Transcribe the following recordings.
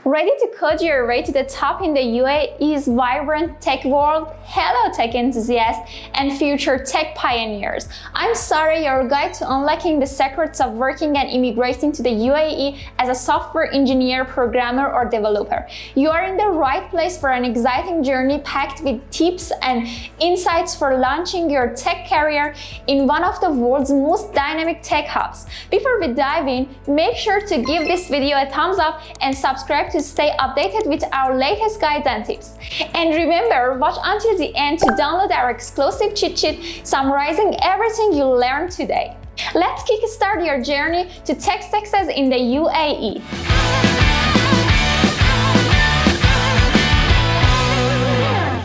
Ready to code your way to the top in the UAE's vibrant tech world? Hello tech enthusiasts and future tech pioneers. I'm Sarah, your guide to unlocking the secrets of working and immigrating to the UAE as a software engineer, programmer, or developer. You are in the right place for an exciting journey packed with tips and insights for launching your tech career in one of the world's most dynamic tech hubs. Before we dive in, make sure to give this video a thumbs up and subscribe to stay updated with our latest guides and tips. And remember, watch until the end to download our exclusive cheat sheet summarizing everything you learned today. Let's kickstart your journey to tech success in the UAE.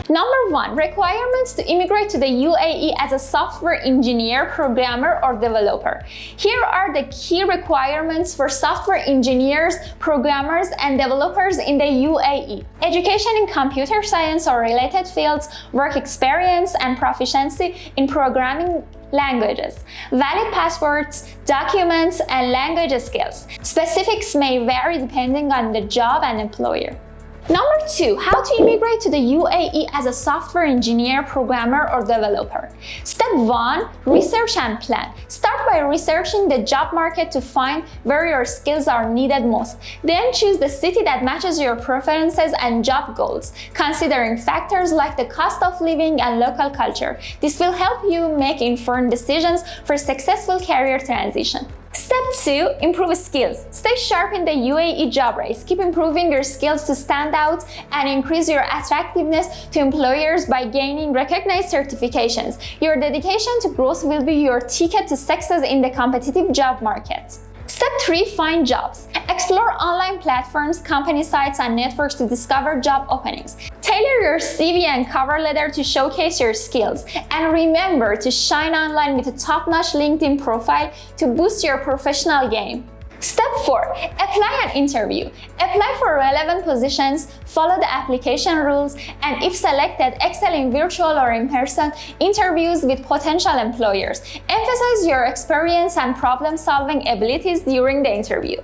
Number 1. Requirements to immigrate to the UAE as a software engineer, programmer, or developer. Here are the key requirements for software engineers, programmers, and developers in the UAE. Education in computer science or related fields, work experience, and proficiency in programming languages, valid passports, documents, and language skills. Specifics may vary depending on the job and employer. Number 2. How to immigrate to the UAE as a software engineer, programmer, or developer. Step 1. Research and plan. Start by researching the job market to find where your skills are needed most. Then choose the city that matches your preferences and job goals, considering factors like the cost of living and local culture. This will help you make informed decisions for successful career transition. Step 2. Improve skills. Stay sharp in the UAE job race. Keep improving your skills to stand out and increase your attractiveness to employers by gaining recognized certifications. Your dedication to growth will be your ticket to success in the competitive job market. Step 3. Find jobs. Explore online platforms, company sites, and networks to discover job openings. Tailor your CV and cover letter to showcase your skills. And remember to shine online with a top-notch LinkedIn profile to boost your professional game. Step 4. Apply and interview. Apply for relevant positions, follow the application rules, and if selected, excel in virtual or in-person interviews with potential employers. Emphasize your experience and problem-solving abilities during the interview.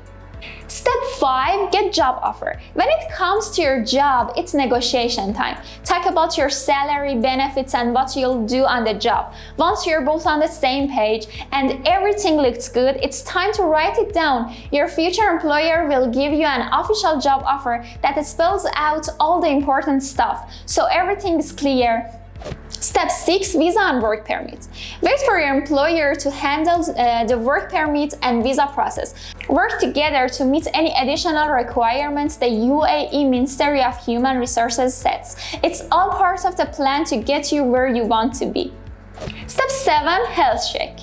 Step 5. Get job offer. When it comes to your job, it's negotiation time. Talk about your salary, benefits, and what you'll do on the job. Once you're both on the same page and everything looks good, it's time to write it down. Your future employer will give you an official job offer that spells out all the important stuff, so everything is clear. Step 6. Visa and work permit. Wait for your employer to handle the work permit and visa process. Work together to meet any additional requirements the UAE Ministry of Human Resources sets. It's all part of the plan to get you where you want to be. Step 7. Health check.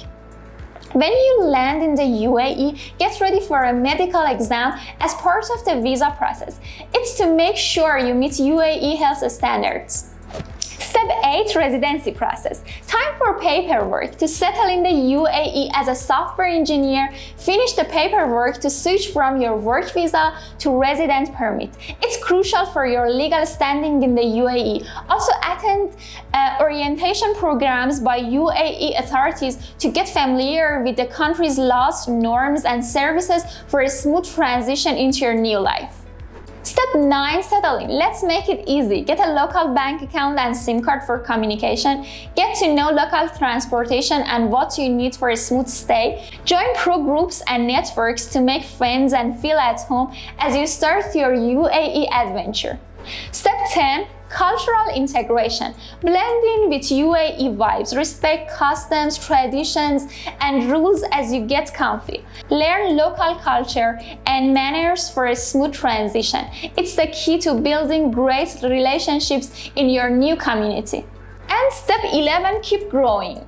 When you land in the UAE, get ready for a medical exam as part of the visa process. It's to make sure you meet UAE health standards. Step 8. Residency process. Time for paperwork. To settle in the UAE as a software engineer, finish the paperwork to switch from your work visa to resident permit. It's crucial for your legal standing in the UAE. Also attend orientation programs by UAE authorities to get familiar with the country's laws, norms, and services for a smooth transition into your new life. Step 9. Settle in. Let's make it easy. Get a local bank account and SIM card for communication. Get to know local transportation and what you need for a smooth stay. Join pro groups and networks to make friends and feel at home as you start your UAE adventure. Step 10. Cultural integration. Blend in with UAE vibes. Respect customs, traditions, and rules as you get comfy. Learn local culture and manners for a smooth transition. It's the key to building great relationships in your new community. And step 11. Keep growing.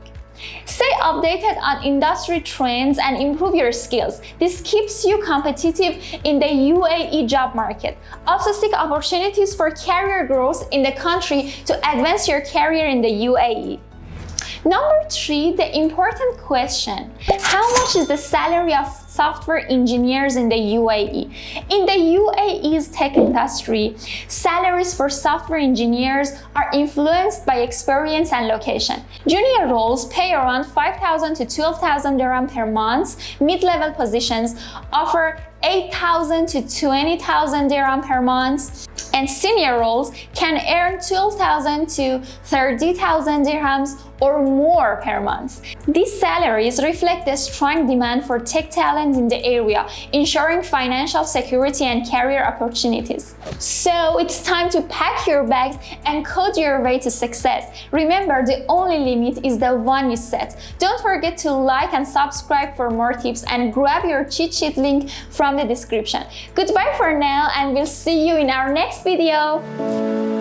Stay updated on industry trends and improve your skills. This keeps you competitive in the UAE job market. Also seek opportunities for career growth in the country to advance your career in the UAE. Number 3. The important question. How much is the salary of software engineers in the UAE? In the UAE's tech industry, salaries for software engineers are influenced by experience and location. Junior roles pay around 5,000 to 12,000 dirham per month. Mid-level positions offer 8,000 to 20,000 dirham per month, and senior roles can earn 12,000 to 30,000 dirhams or more per month. These salaries reflect the strong demand for tech talent in the area, ensuring financial security and career opportunities. So it's time to pack your bags and code your way to success. Remember, the only limit is the one you set. Don't forget to like and subscribe for more tips, and grab your cheat sheet link from the description. Goodbye for now, and we'll see you in our next video.